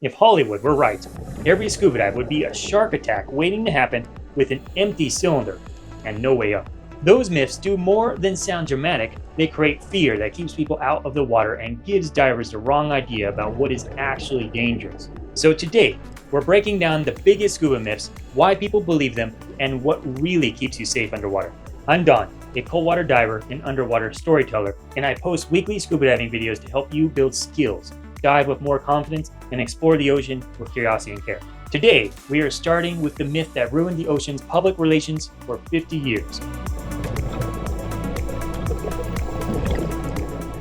If Hollywood were right, every scuba dive would be a shark attack waiting to happen with an empty cylinder and no way up. Those myths do more than sound dramatic, they create fear that keeps people out of the water and gives divers the wrong idea about what is actually dangerous. So today, we're breaking down the biggest scuba myths, why people believe them, and what really keeps you safe underwater. I'm Don, a cold water diver and underwater storyteller, and I post weekly scuba diving videos to help you build skills, dive with more confidence, and explore the ocean with curiosity and care. Today, we are starting with the myth that ruined the ocean's public relations for 50 years.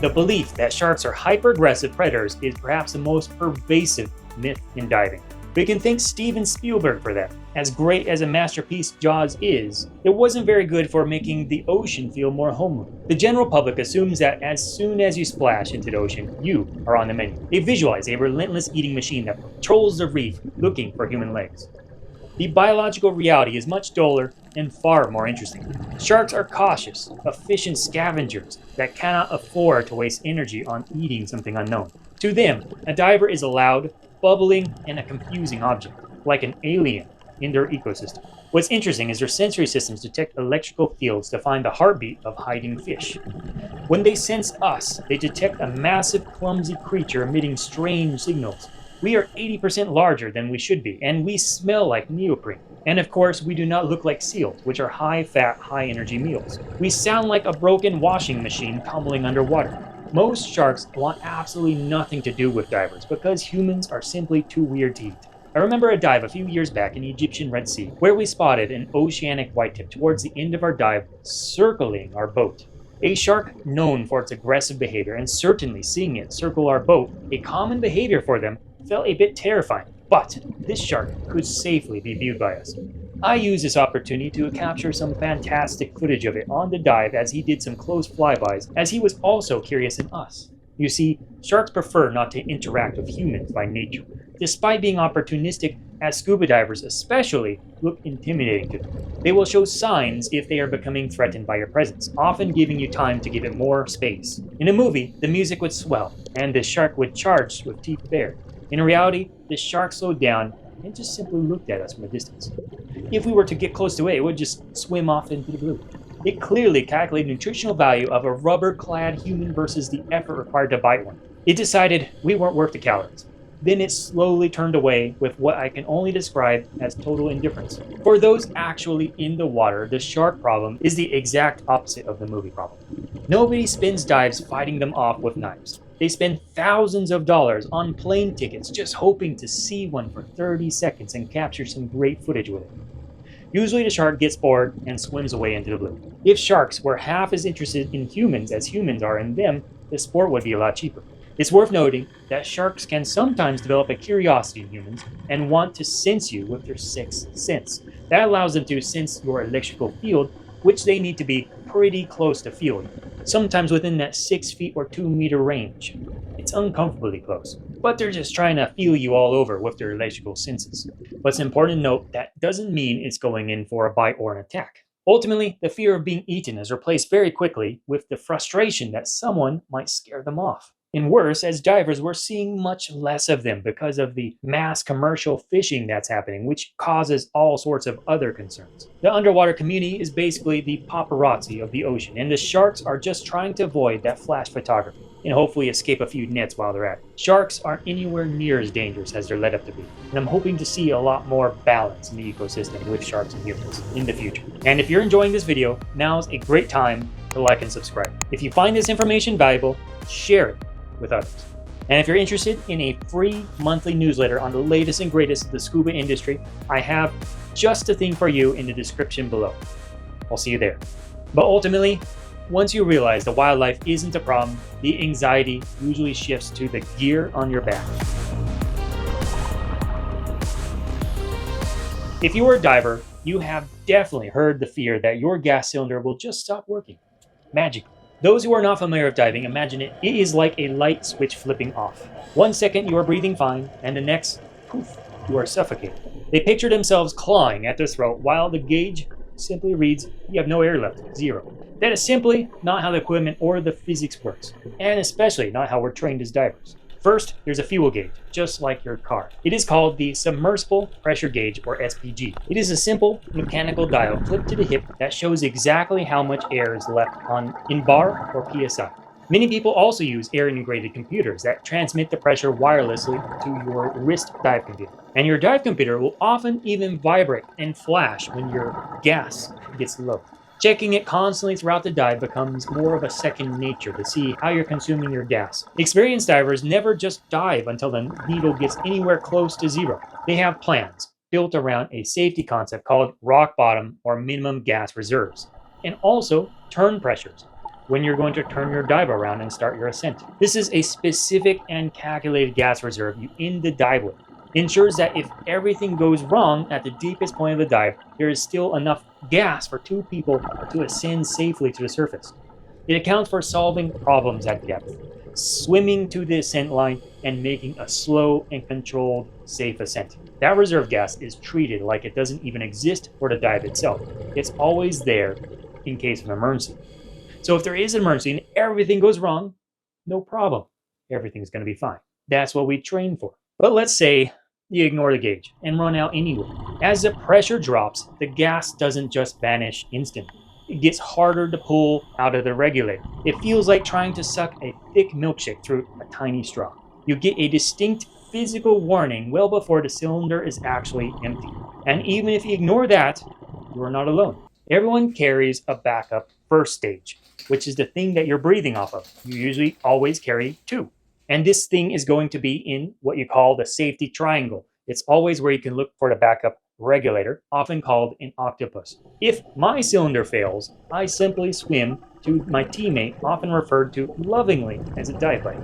The belief that sharks are hyper-aggressive predators is perhaps the most pervasive myth in diving. We can thank Steven Spielberg for that. As great as a masterpiece Jaws is, it wasn't very good for making the ocean feel more homely. The general public assumes that as soon as you splash into the ocean, you are on the menu. They visualize a relentless eating machine that patrols the reef looking for human legs. The biological reality is much duller and far more interesting. Sharks are cautious, efficient scavengers that cannot afford to waste energy on eating something unknown. To them, a diver is a loud, bubbling, and a confusing object, like an alien in their ecosystem. What's interesting is their sensory systems detect electrical fields to find the heartbeat of hiding fish. When they sense us, they detect a massive, clumsy creature emitting strange signals. We are 80% larger than we should be, and we smell like neoprene. And of course, we do not look like seals, which are high-fat, high-energy meals. We sound like a broken washing machine tumbling underwater. Most sharks want absolutely nothing to do with divers because humans are simply too weird to eat. I remember a dive a few years back in the Egyptian Red Sea where we spotted an oceanic whitetip towards the end of our dive circling our boat. A shark known for its aggressive behavior, and certainly seeing it circle our boat, a common behavior for them, felt a bit terrifying, but this shark could safely be viewed by us. I used this opportunity to capture some fantastic footage of it on the dive as he did some close flybys, as he was also curious in us. You see, sharks prefer not to interact with humans by nature, despite being opportunistic, as scuba divers especially look intimidating to them. They will show signs if they are becoming threatened by your presence, often giving you time to give it more space. In a movie, the music would swell, and the shark would charge with teeth bared. In reality, the shark slowed down and just simply looked at us from a distance. If we were to get close to it, it would just swim off into the blue. It clearly calculated the nutritional value of a rubber-clad human versus the effort required to bite one. It decided we weren't worth the calories. Then it slowly turned away with what I can only describe as total indifference. For those actually in the water, the shark problem is the exact opposite of the movie problem. Nobody spends dives fighting them off with knives. They spend thousands of dollars on plane tickets just hoping to see one for 30 seconds and capture some great footage with it. Usually the shark gets bored and swims away into the blue. If sharks were half as interested in humans as humans are in them, the sport would be a lot cheaper. It's worth noting that sharks can sometimes develop a curiosity in humans and want to sense you with their sixth sense. That allows them to sense your electrical field, which they need to be pretty close to feeling, sometimes within that 6 feet or 2 meter range. It's uncomfortably close, but they're just trying to feel you all over with their electrical senses. But it's important to note that doesn't mean it's going in for a bite or an attack. Ultimately, the fear of being eaten is replaced very quickly with the frustration that someone might scare them off. And worse, as divers, we're seeing much less of them because of the mass commercial fishing that's happening, which causes all sorts of other concerns. The underwater community is basically the paparazzi of the ocean, and the sharks are just trying to avoid that flash photography and hopefully escape a few nets while they're at it. Sharks aren't anywhere near as dangerous as they're led up to be, and I'm hoping to see a lot more balance in the ecosystem with sharks and humans in the future. And if you're enjoying this video, now's a great time to like and subscribe. If you find this information valuable, share it with others. And if you're interested in a free monthly newsletter on the latest and greatest of the scuba industry, I have just the thing for you in the description below. I'll see you there. But ultimately, once you realize the wildlife isn't a problem, the anxiety usually shifts to the gear on your back. If you are a diver, you have definitely heard the fear that your gas cylinder will just stop working magically. Those who are not familiar with diving, imagine it is like a light switch flipping off. 1 second you are breathing fine, and the next, poof, you are suffocated. They picture themselves clawing at their throat while the gauge simply reads, you have no air left, 0. That is simply not how the equipment or the physics works, and especially not how we're trained as divers. First, there's a fuel gauge, just like your car. It is called the submersible pressure gauge, or SPG. It is a simple mechanical dial clipped to the hip that shows exactly how much air is left on in bar or PSI. Many people also use air-integrated computers that transmit the pressure wirelessly to your wrist dive computer. And your dive computer will often even vibrate and flash when your gas gets low. Checking it constantly throughout the dive becomes more of a second nature to see how you're consuming your gas. Experienced divers never just dive until the needle gets anywhere close to zero. They have plans built around a safety concept called rock bottom or minimum gas reserves, and also turn pressures when you're going to turn your dive around and start your ascent. This is a specific and calculated gas reserve you end the dive with. It ensures that if everything goes wrong at the deepest point of the dive, there is still enough gas for two people to ascend safely to the surface. It accounts for solving problems at depth, swimming to the ascent line, and making a slow and controlled, safe ascent. That reserve gas is treated like it doesn't even exist for the dive itself. It's always there in case of emergency. So if there is an emergency and everything goes wrong, no problem. Everything's going to be fine. That's what we train for. But let's say you ignore the gauge and run out anyway. As the pressure drops, the gas doesn't just vanish instantly. It gets harder to pull out of the regulator. It feels like trying to suck a thick milkshake through a tiny straw. You get a distinct physical warning well before the cylinder is actually empty. And even if you ignore that, you are not alone. Everyone carries a backup first stage, which is the thing that you're breathing off of. You usually always carry two. And this thing is going to be in what you call the safety triangle. It's always where you can look for the backup regulator, often called an octopus. If my cylinder fails, I simply swim to my teammate, often referred to lovingly as a dive buddy.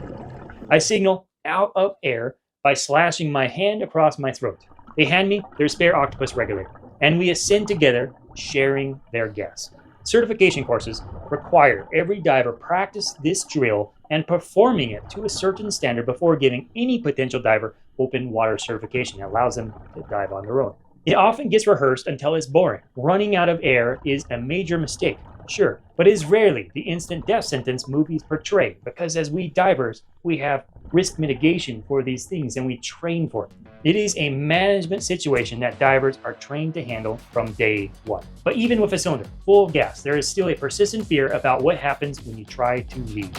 I signal out of air by slashing my hand across my throat. They hand me their spare octopus regulator, and we ascend together, sharing their gas. Certification courses require every diver practice this drill and performing it to a certain standard before giving any potential diver open water certification that allows them to dive on their own. It often gets rehearsed until it's boring. Running out of air is a major mistake, sure, but is rarely the instant death sentence movies portray, because as we divers, we have risk mitigation for these things and we train for it. It is a management situation that divers are trained to handle from day one. But even with a cylinder full of gas, there is still a persistent fear about what happens when you try to leave.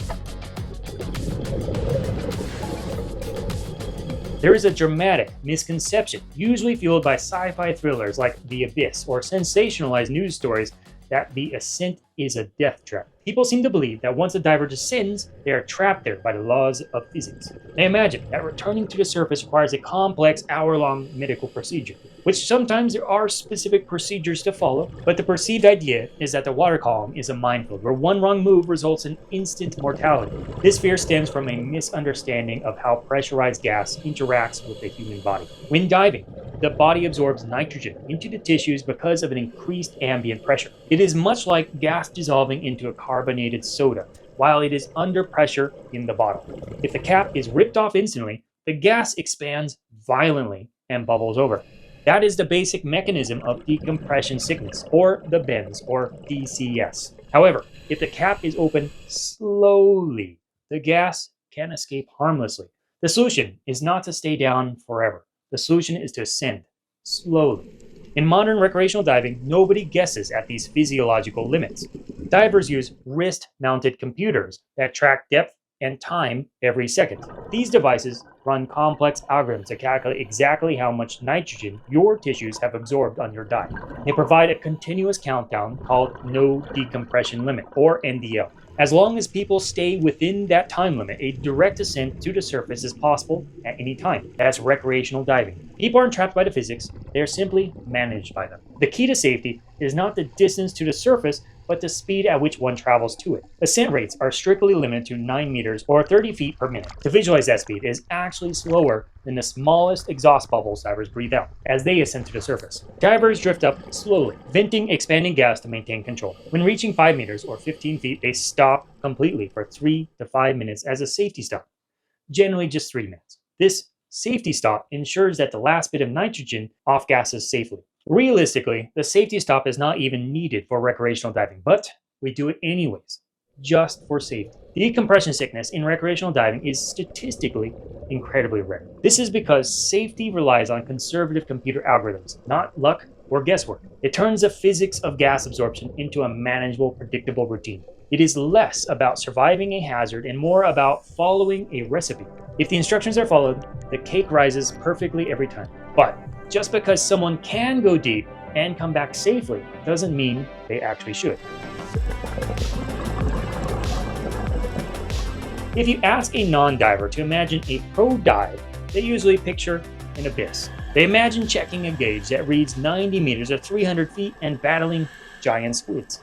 There is a dramatic misconception, usually fueled by sci-fi thrillers like The Abyss or sensationalized news stories, that the ascent is a death trap. People seem to believe that once a diver descends, they are trapped there by the laws of physics. They imagine that returning to the surface requires a complex hour-long medical procedure, which sometimes there are specific procedures to follow, but the perceived idea is that the water column is a minefield where one wrong move results in instant mortality. This fear stems from a misunderstanding of how pressurized gas interacts with the human body. When diving, the body absorbs nitrogen into the tissues because of an increased ambient pressure. It is much like gas dissolving into a carbonated soda while it is under pressure in the bottle. If the cap is ripped off instantly, the gas expands violently and bubbles over. That is the basic mechanism of decompression sickness, or the bends, or DCS. However, if the cap is open slowly, the gas can escape harmlessly. The solution is not to stay down forever. The solution is to ascend slowly. In modern recreational diving, nobody guesses at these physiological limits. Divers use wrist-mounted computers that track depth and time every second. These devices run complex algorithms to calculate exactly how much nitrogen your tissues have absorbed on your dive. They provide a continuous countdown called no decompression limit, or NDL. As long as people stay within that time limit, a direct ascent to the surface is possible at any time. That's recreational diving. People aren't trapped by the physics, they're simply managed by them. The key to safety is not the distance to the surface, but the speed at which one travels to it. Ascent rates are strictly limited to 9 meters or 30 feet per minute. To visualize that speed, it is actually slower than the smallest exhaust bubbles divers breathe out as they ascend to the surface. Divers drift up slowly, venting expanding gas to maintain control. When reaching 5 meters or 15 feet, they stop completely for 3 to 5 minutes as a safety stop, generally just 3 minutes. This safety stop ensures that the last bit of nitrogen off-gases safely. Realistically, the safety stop is not even needed for recreational diving, but we do it anyways. just for safety. Decompression sickness in recreational diving is statistically incredibly rare. This is because safety relies on conservative computer algorithms, not luck or guesswork. It turns the physics of gas absorption into a manageable, predictable routine. It is less about surviving a hazard and more about following a recipe. If the instructions are followed, the cake rises perfectly every time. But just because someone can go deep and come back safely doesn't mean they actually should. If you ask a non-diver to imagine a pro dive, they usually picture an abyss. They imagine checking a gauge that reads 90 meters or 300 feet and battling giant squids.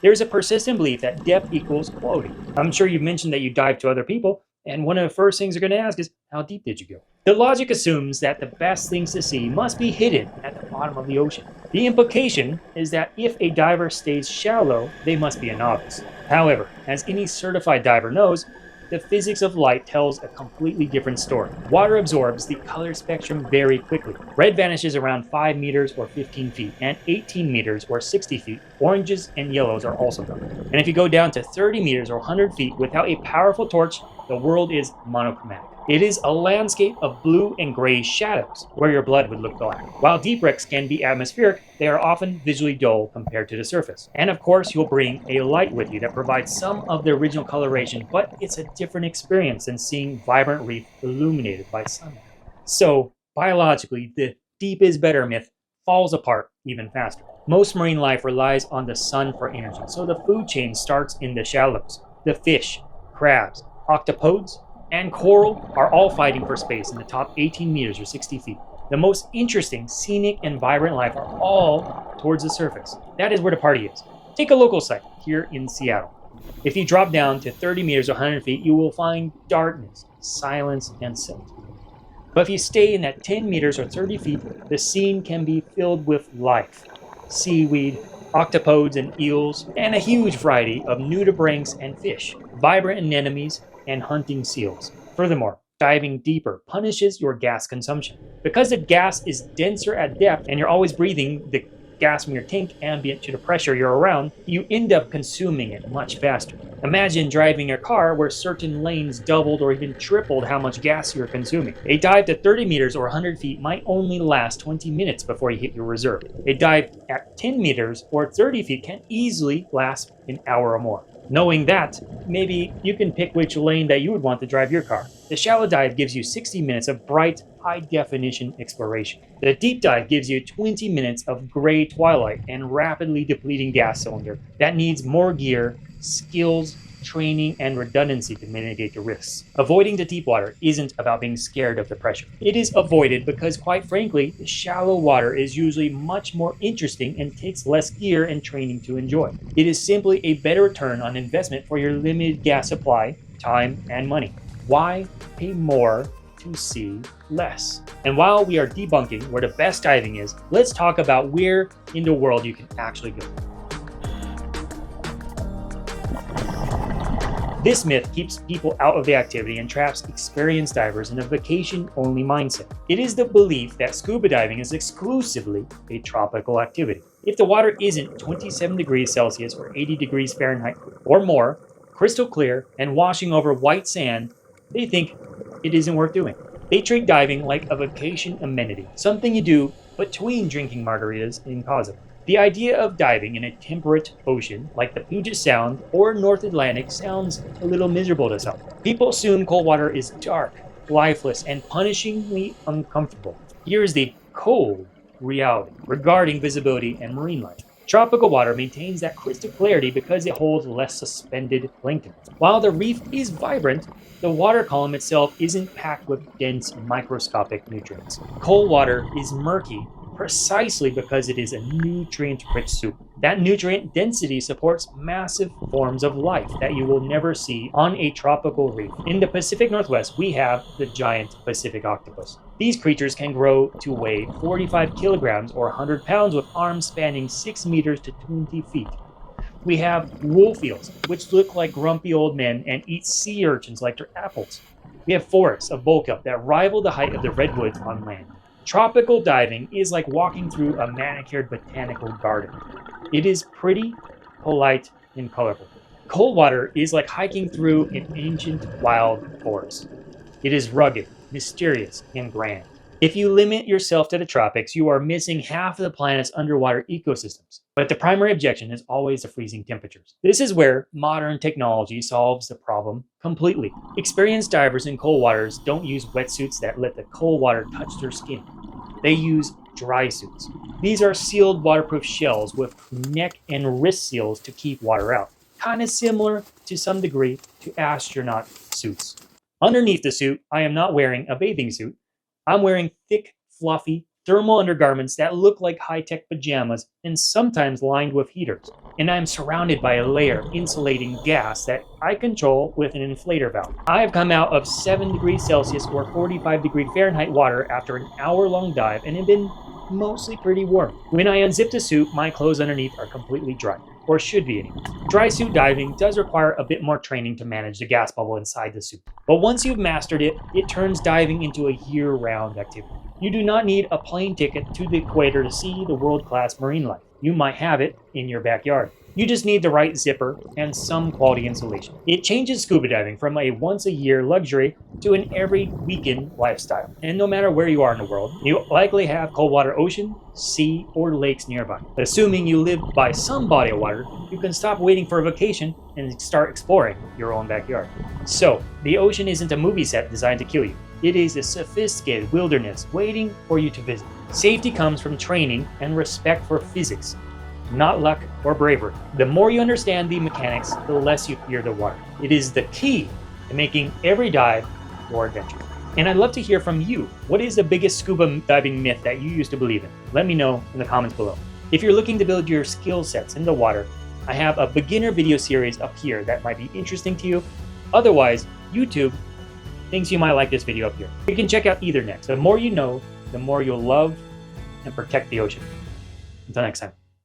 There's a persistent belief that depth equals quality. I'm sure you've mentioned that you dive to other people, and one of the first things they're going to ask is, how deep did you go? The logic assumes that the best things to see must be hidden at the bottom of the ocean. The implication is that if a diver stays shallow, they must be a novice. However, as any certified diver knows, the physics of light tells a completely different story. Water absorbs the color spectrum very quickly. Red vanishes around 5 meters or 15 feet, and 18 meters or 60 feet. Oranges and yellows are also gone. And if you go down to 30 meters or 100 feet without a powerful torch, the world is monochromatic. It is a landscape of blue and gray shadows, where your blood would look black. While deep wrecks can be atmospheric, they are often visually dull compared to the surface. And of course, you'll bring a light with you that provides some of the original coloration, but it's a different experience than seeing vibrant reef illuminated by sunlight. So, biologically, the deep is better myth falls apart even faster. Most marine life relies on the sun for energy, so the food chain starts in the shallows. The fish, crabs, octopods, and coral are all fighting for space in the top 18 meters or 60 feet. The most interesting, scenic, and vibrant life are all towards the surface. That is where the party is. Take a local site here in Seattle. If you drop down to 30 meters or 100 feet, you will find darkness, silence, and silt. But if you stay in that 10 meters or 30 feet, the scene can be filled with life. Seaweed, octopods and eels, and a huge variety of nudibranchs and fish, vibrant anemones, and hunting seals. Furthermore, diving deeper punishes your gas consumption. Because the gas is denser at depth and you're always breathing the gas from your tank ambient to the pressure you're around, you end up consuming it much faster. Imagine driving your car where certain lanes doubled or even tripled how much gas you're consuming. A dive to 30 meters or 100 feet might only last 20 minutes before you hit your reserve. A dive at 10 meters or 30 feet can easily last an hour or more. Knowing that, maybe you can pick which lane that you would want to drive your car. The shallow dive gives you 60 minutes of bright, high-definition exploration. The deep dive gives you 20 minutes of gray twilight and rapidly depleting gas cylinder that needs more gear, skills, training, and redundancy to mitigate the risks. Avoiding the deep water isn't about being scared of the pressure. It is avoided because, quite frankly, the shallow water is usually much more interesting and takes less gear and training to enjoy. It is simply a better return on investment for your limited gas supply, time, and money. Why pay more to see less? And while we are debunking where the best diving is, let's talk about where in the world you can actually go. This myth keeps people out of the activity and traps experienced divers in a vacation-only mindset. It is the belief that scuba diving is exclusively a tropical activity. If the water isn't 27 degrees Celsius or 80 degrees Fahrenheit or more, crystal clear, and washing over white sand, they think it isn't worth doing. They treat diving like a vacation amenity, something you do between drinking margaritas in Cozumel. The idea of diving in a temperate ocean like the Puget Sound or North Atlantic sounds a little miserable to some. People assume cold water is dark, lifeless, and punishingly uncomfortable. Here's the cold reality regarding visibility and marine life. Tropical water maintains that crystal clarity because it holds less suspended plankton. While the reef is vibrant, the water column itself isn't packed with dense microscopic nutrients. Cold water is murky precisely because it is a nutrient-rich soup. That nutrient density supports massive forms of life that you will never see on a tropical reef. In the Pacific Northwest, we have the giant Pacific octopus. These creatures can grow to weigh 45 kilograms or 100 pounds with arms spanning 6 meters to 20 feet. We have wolf eels, which look like grumpy old men and eat sea urchins like they're apples. We have forests of bulk up that rival the height of the redwoods on land. Tropical diving is like walking through a manicured botanical garden. It is pretty, polite, and colorful. Cold water is like hiking through an ancient wild forest. It is rugged, mysterious, and grand. If you limit yourself to the tropics, you are missing half of the planet's underwater ecosystems. But the primary objection is always the freezing temperatures. This is where modern technology solves the problem completely. Experienced divers in cold waters don't use wetsuits that let the cold water touch their skin. They use dry suits. These are sealed waterproof shells with neck and wrist seals to keep water out. Kind of similar to some degree to astronaut suits. Underneath the suit, I am not wearing a bathing suit. I'm wearing thick, fluffy, thermal undergarments that look like high-tech pajamas and sometimes lined with heaters. And I am surrounded by a layer of insulating gas that I control with an inflator valve. I have come out of 7 degrees Celsius or 45 degree Fahrenheit water after an hour-long dive and have been mostly pretty warm. When I unzip the suit, my clothes underneath are completely dry, or should be anyway. Dry suit diving does require a bit more training to manage the gas bubble inside the suit. But once you've mastered it, it turns diving into a year-round activity. You do not need a plane ticket to the equator to see the world-class marine life. You might have it in your backyard. You just need the right zipper and some quality insulation. It changes scuba diving from a once-a-year luxury to an every-weekend lifestyle. And no matter where you are in the world, you likely have cold water ocean, sea, or lakes nearby. Assuming you live by some body of water, you can stop waiting for a vacation and start exploring your own backyard. So, the ocean isn't a movie set designed to kill you. It is a sophisticated wilderness waiting for you to visit. Safety comes from training and respect for physics, not luck or bravery. The more you understand the mechanics, the less you fear the water. It is the key to making every dive more adventurous. And I'd love to hear from you. What is the biggest scuba diving myth that you used to believe in? Let me know in the comments below. If you're looking to build your skill sets in the water, I have a beginner video series up here that might be interesting to you. Otherwise, YouTube thinks you might like this video up here. You can check out either next. The more you know, the more you'll love and protect the ocean. Until next time.